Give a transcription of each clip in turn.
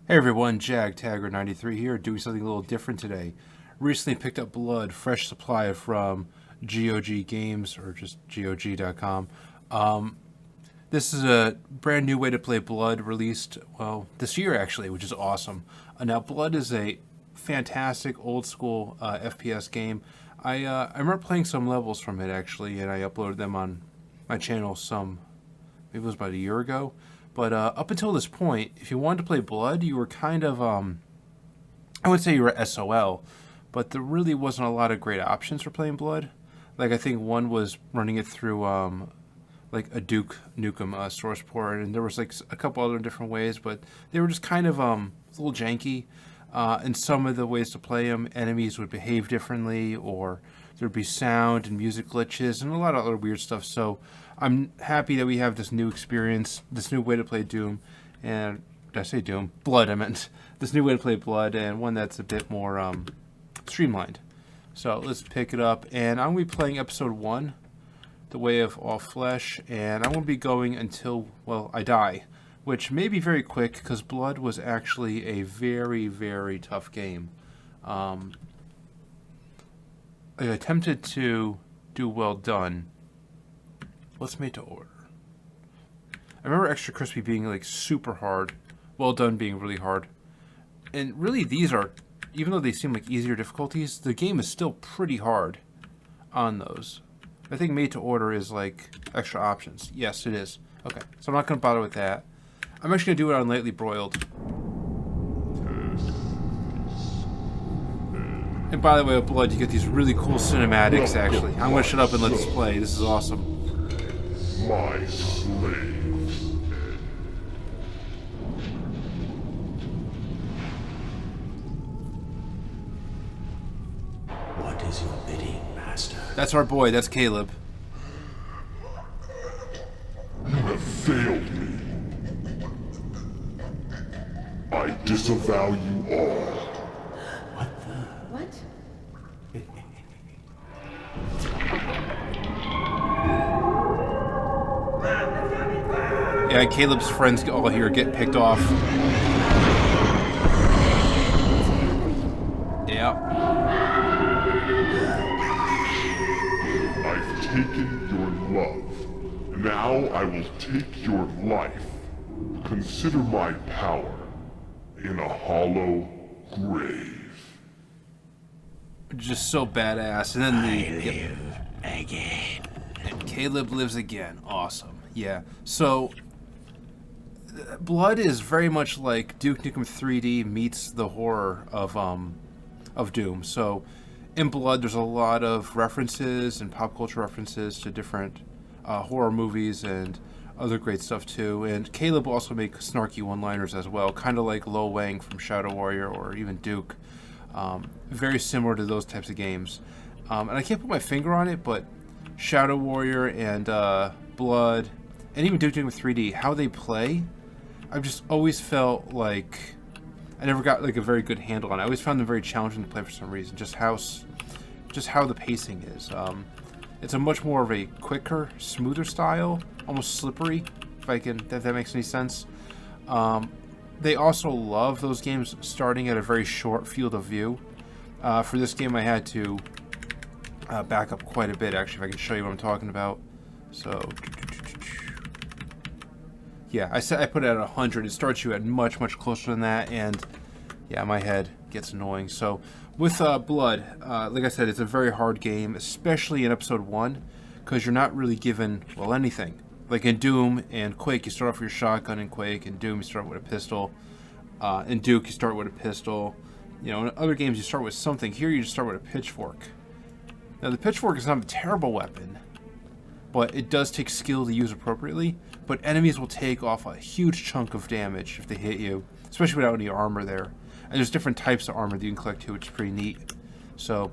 Hey everyone, JagTagger93 here, doing something a little different today. Recently picked up Blood, fresh supply from GOG Games, or just GOG.com. This is a brand new way to play Blood, released, well, this year actually, which is awesome. Now, Blood is a fantastic old school FPS game. I remember playing some levels from it actually, and I uploaded them on my channel maybe it was about a year ago. But up until this point, if you wanted to play Blood, you were kind of, I would say you were SOL, but there really wasn't a lot of great options for playing Blood. Like, I think one was running it through, like, a Duke Nukem source port, and there was, like, a couple other different ways, but they were just kind of a little janky. And some of the ways to play them, enemies would behave differently, or there'd be sound and music glitches, and a lot of other weird stuff. So I'm happy that we have this new experience, this new way to play Doom, and did I say Doom? Blood, I meant. This new way to play Blood, and one that's a bit more streamlined. So let's pick it up, and I'm going to be playing episode 1, The Way of All Flesh, and I'm going to be going until, well, I die, which may be very quick, because Blood was actually a very, very tough game. I attempted to do Well Done. What's made to order? I remember Extra Crispy being like super hard, Well Done being really hard. And really these are, even though they seem like easier difficulties, the game is still pretty hard on those. I think Made to Order is like extra options. Yes, it is. Okay, so I'm not going to bother with that. I'm actually going to do it on Lightly Broiled. And by the way, with Blood, you get these really cool cinematics, actually. I'm going to shut up and let this play. This is awesome. My slaves. What is your bidding, master? That's our boy. That's Caleb. You have failed me. I disavow you all. What? Yeah, Caleb's friends all here get picked off. Yeah. I've taken your love. Now I will take your life. Consider my power in a hollow grave. Just so badass. And then Live again. and Caleb lives again. Awesome. Yeah. So Blood is very much like Duke Nukem 3D meets the horror of Doom. So in Blood, there's a lot of references and pop culture references to different horror movies and other great stuff too. And Caleb will also make snarky one-liners as well, kind of like Lo Wang from Shadow Warrior or even Duke. Very similar to those types of games. And I can't put my finger on it, but Shadow Warrior and Blood, and even Duke Nukem 3D, how they play, I've just always felt like I never got like a very good handle on it. I always found them very challenging to play for some reason. Just how the pacing is. It's a much more of a quicker, smoother style, almost slippery, if that makes any sense. They also love those games starting at a very short field of view. For this game, I had to back up quite a bit, actually, if I can show you what I'm talking about. So, yeah, I put it at 100. It starts you at much, much closer than that, and yeah, my head gets annoying. So, with Blood, like I said, it's a very hard game, especially in Episode 1, because you're not really given, well, anything. Like in Doom and Quake, you start off with your shotgun. In Quake and Doom, you start with a pistol. In Duke, you start with a pistol. You know, in other games, you start with something. Here, you just start with a pitchfork. Now, the pitchfork is not a terrible weapon, but it does take skill to use appropriately. But enemies will take off a huge chunk of damage if they hit you, especially without any armor there. And there's different types of armor that you can collect too, which is pretty neat. So,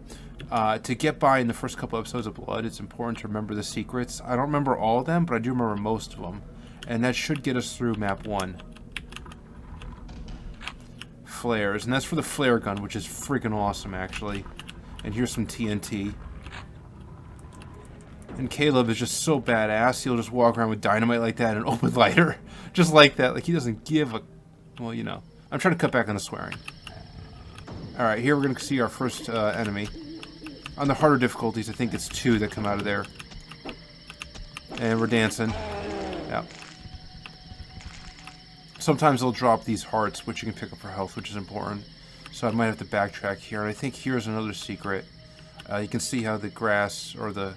to get by in the first couple episodes of Blood, it's important to remember the secrets. I don't remember all of them, but I do remember most of them. And that should get us through map 1. Flares, and that's for the flare gun, which is freaking awesome, actually. And here's some TNT. And Caleb is just so badass. He'll just walk around with dynamite like that and an open lighter. Just like that. Like, he doesn't give a... Well, you know. I'm trying to cut back on the swearing. Alright, here we're going to see our first enemy. On the harder difficulties, I think it's 2 that come out of there. And we're dancing. Yeah. Sometimes they'll drop these hearts, which you can pick up for health, which is important. So I might have to backtrack here. And I think here's another secret. You can see how the grass, or the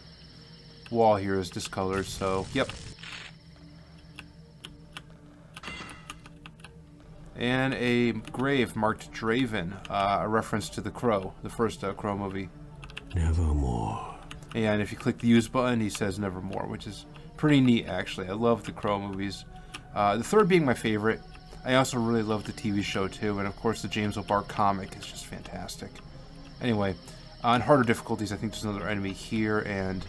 wall here, is discolored. So, yep. And a grave marked Draven, a reference to The Crow, the first Crow movie. Nevermore. And if you click the use button, he says nevermore, which is pretty neat, actually. I love the Crow movies. The third being my favorite. I also really love the TV show, too. And, of course, the James O'Barr comic is just fantastic. Anyway, on harder difficulties, I think there's another enemy here and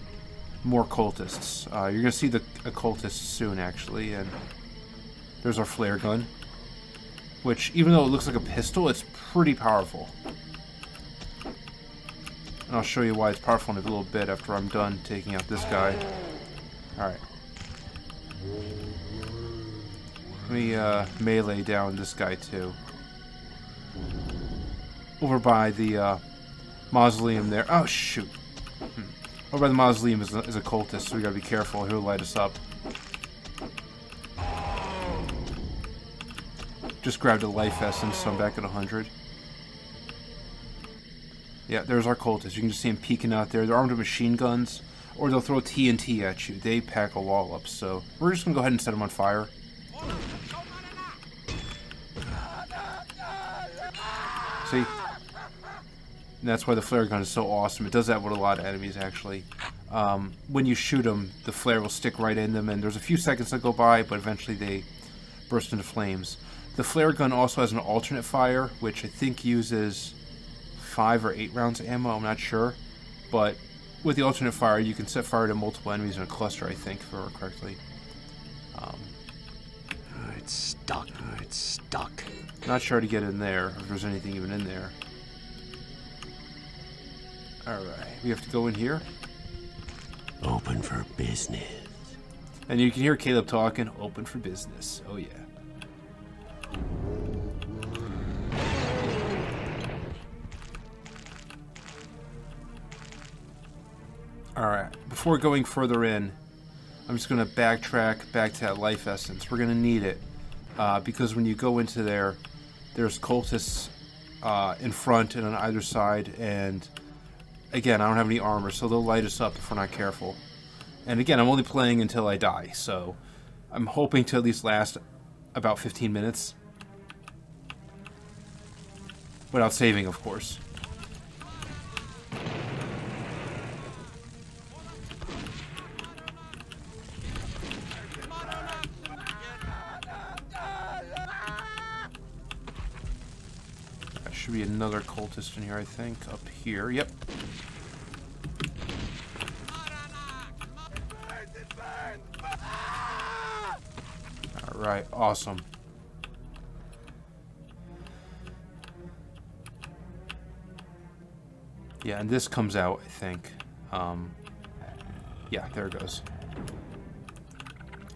more cultists. You're going to see the cultists soon, actually. And there's our flare gun, which, even though it looks like a pistol, it's pretty powerful. And I'll show you why it's powerful in a little bit after I'm done taking out this guy. Alright. Let me melee down this guy too. Over by the mausoleum there. Oh shoot. Over by the mausoleum is a cultist, so we gotta be careful. He'll light us up. Just grabbed a life essence, so I'm back at 100. Yeah, there's our cultists. You can just see them peeking out there. They're armed with machine guns, or they'll throw TNT at you. They pack a wall up, so we're just going to go ahead and set them on fire. See? And that's why the flare gun is so awesome. It does that with a lot of enemies, actually. When you shoot them, the flare will stick right in them, and there's a few seconds that go by, but eventually they burst into flames. The flare gun also has an alternate fire, which I think uses 5 or 8 rounds of ammo, I'm not sure. But with the alternate fire, you can set fire to multiple enemies in a cluster, I think, if I remember correctly. It's stuck. It's stuck. Not sure how to get in there, if there's anything even in there. Alright, we have to go in here. Open for business. And you can hear Caleb talking, open for business. Oh yeah. Alright, before going further in, I'm just going to backtrack back to that life essence. We're going to need it, because when you go into there, there's cultists in front and on either side, and again, I don't have any armor, so they'll light us up if we're not careful. And again, I'm only playing until I die, so I'm hoping to at least last about 15 minutes. Without saving, of course. There should be another cultist in here, I think. Up here, yep. Alright, awesome. Yeah, and this comes out, I think. Yeah, there it goes.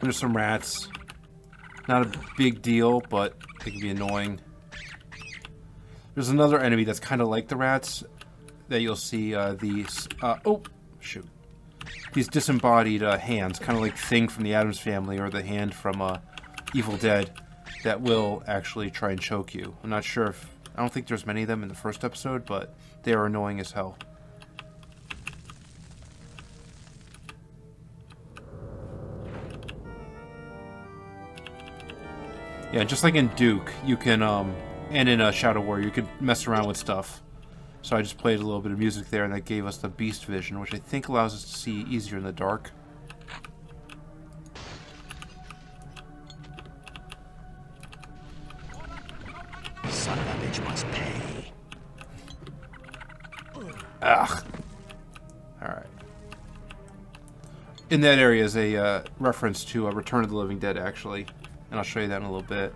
There's some rats. Not a big deal, but they can be annoying. There's another enemy that's kind of like the rats that you'll see. These... oh, shoot. These disembodied hands, kind of like Thing from the Addams Family, or the hand from Evil Dead, that will actually try and choke you. I'm not sure if... I don't think there's many of them in the first episode, but they are annoying as hell. Yeah, just like in Duke, you can, and in Shadow Warrior, you could mess around with stuff. So I just played a little bit of music there, and that gave us the Beast Vision, which I think allows us to see easier in the dark. Son of a bitch must pay. Ugh. Alright. In that area is a reference to Return of the Living Dead, actually. And I'll show you that in a little bit.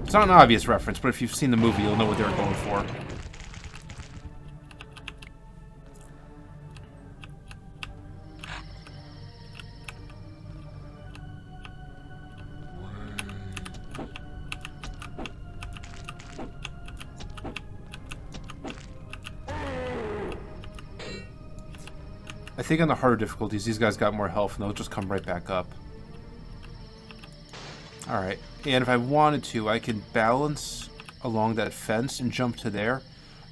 It's not an obvious reference, but if you've seen the movie, you'll know what they were going for. think on the harder difficulties, these guys got more health, and they'll just come right back up. Alright, and if I wanted to, I can balance along that fence and jump to there.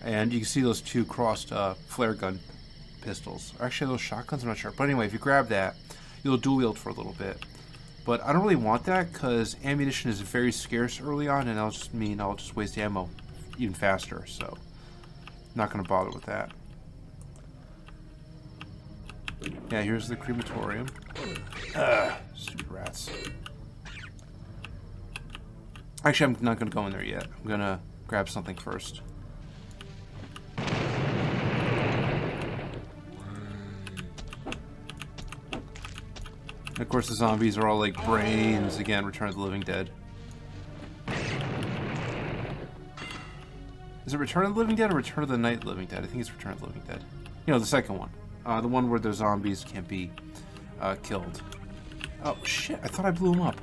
And you can see those two crossed flare gun pistols. Actually, those shotguns, I'm not sure. But anyway, if you grab that, you'll dual wield for a little bit. But I don't really want that because ammunition is very scarce early on, and that'll just mean I'll just waste ammo even faster. So, not going to bother with that. Yeah, here's the crematorium. Stupid rats. Actually, I'm not going to go in there yet. I'm going to grab something first. And of course, the zombies are all like brains. Again, Return of the Living Dead. Is it Return of the Living Dead or Return of the Night Living Dead? I think it's Return of the Living Dead. You know, the second one. The one where the zombies can't be killed. Oh, shit. I thought I blew them up.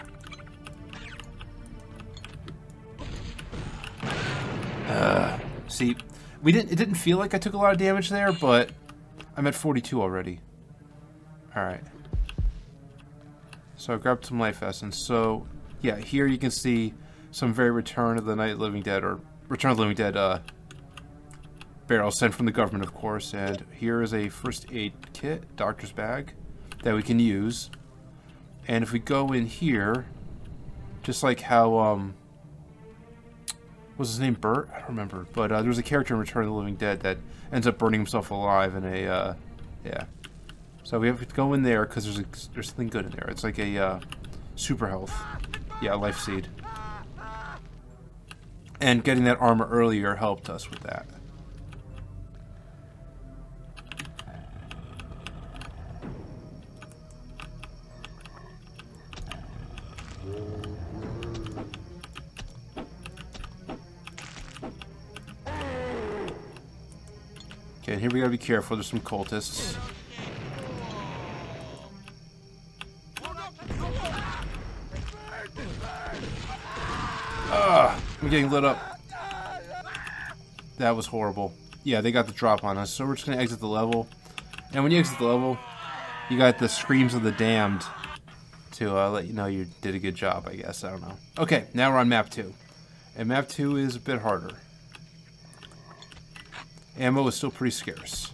See, it didn't feel like I took a lot of damage there, but I'm at 42 already. Alright. So I grabbed some life essence. So, yeah, here you can see some very Return of the Night Living Dead, or Return of the Living Dead barrels sent from the government, of course. And here is a first aid kit, doctor's bag, that we can use. And if we go in here, just like how, was his name Bert? I don't remember. But there was a character in Return of the Living Dead that ends up burning himself alive in a, yeah. So we have to go in there because there's something good in there. It's like a super health. Yeah, life seed. And getting that armor earlier helped us with that. Okay, and here we gotta be careful. There's some cultists. I'm getting lit up. That was horrible. Yeah, they got the drop on us, so we're just gonna exit the level. And when you exit the level, you got the screams of the damned to let you know you did a good job, I guess. I don't know. Okay, now we're on map 2. And map 2 is a bit harder. Ammo is still pretty scarce.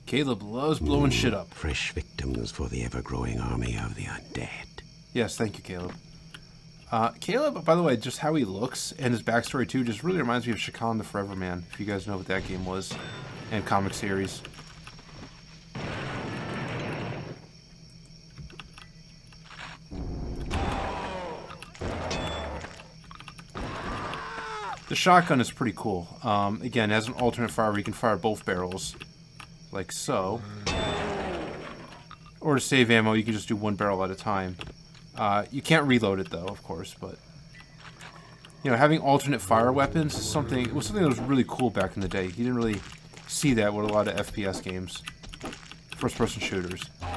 Caleb loves blowing shit up. Fresh victims for the ever-growing army of the undead. Yes, thank you, Caleb. Caleb, by the way, just how he looks and his backstory too just really reminds me of Shakan the Forever Man, if you guys know what that game was, and comic series. The shotgun is pretty cool. Again, it has an alternate fire where you can fire both barrels, like so. Or to save ammo, you can just do one barrel at a time. You can't reload it though, of course, but you know, having alternate fire weapons is something. It was something that was really cool back in the day. You didn't really see that with a lot of FPS games, first-person shooters. All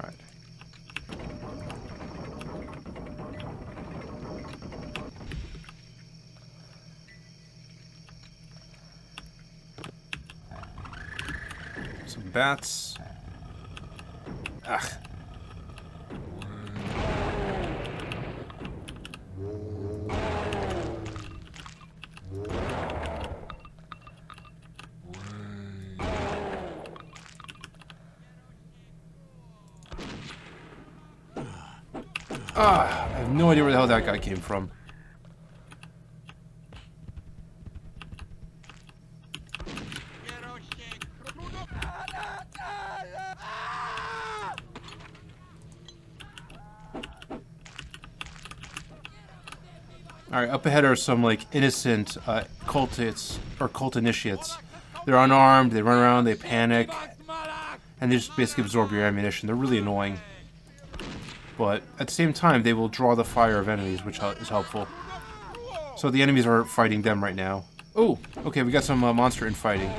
right. Some bats. Ugh. I have no idea where the hell that guy came from. Alright, up ahead are some, like, innocent cultists, or cult initiates. They're unarmed, they run around, they panic, and they just basically absorb your ammunition. They're really annoying. But at the same time, they will draw the fire of enemies, which is helpful. So the enemies are fighting them right now. Oh, okay, we got some monster infighting.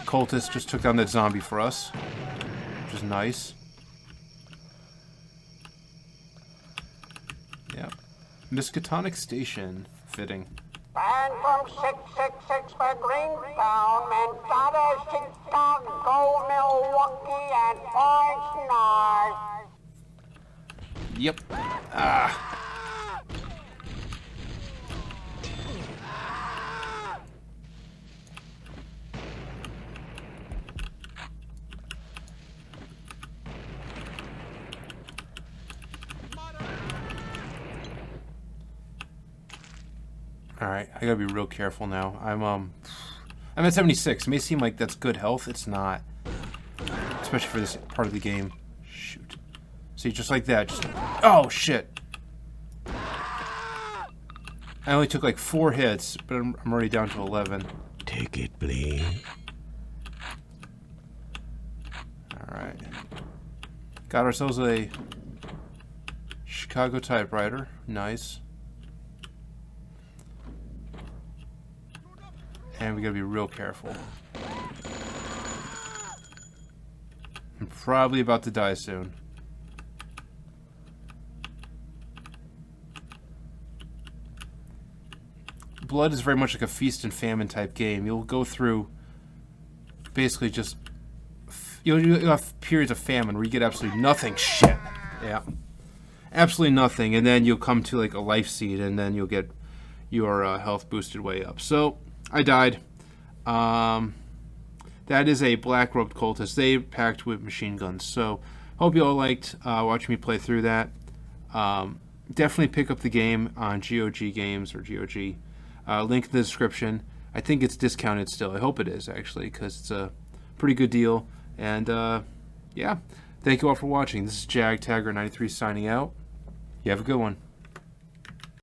Cultists just took down that zombie for us, which which is nice. Yep. Miskatonic Station. Fitting. And from 666 for Greentown, Mankato, Chicago, Milwaukee, and Pointe North. Yep. Ah. Alright, I gotta be real careful now. I'm at 76. It may seem like that's good health. It's not. Especially for this part of the game. Shoot. See, just like that. Just... Oh, shit. I only took like 4 hits, but I'm already down to 11. Take it, please. Alright. Got ourselves a Chicago typewriter. Nice. And we gotta be real careful. I'm probably about to die soon. Blood is very much like a feast and famine type game. You'll go through basically just... You'll have periods of famine where you get absolutely nothing. Shit. Yeah. Absolutely nothing. And then you'll come to like a life seed and then you'll get your health boosted way up. So... I died. That is a black robed cultist. They packed with machine guns. So, hope you all liked watching me play through that. Definitely pick up the game on GOG Games or GOG. Link in the description. I think it's discounted still. I hope it is, actually, because it's a pretty good deal. And, yeah. Thank you all for watching. This is JagTagger93 signing out. You have a good one.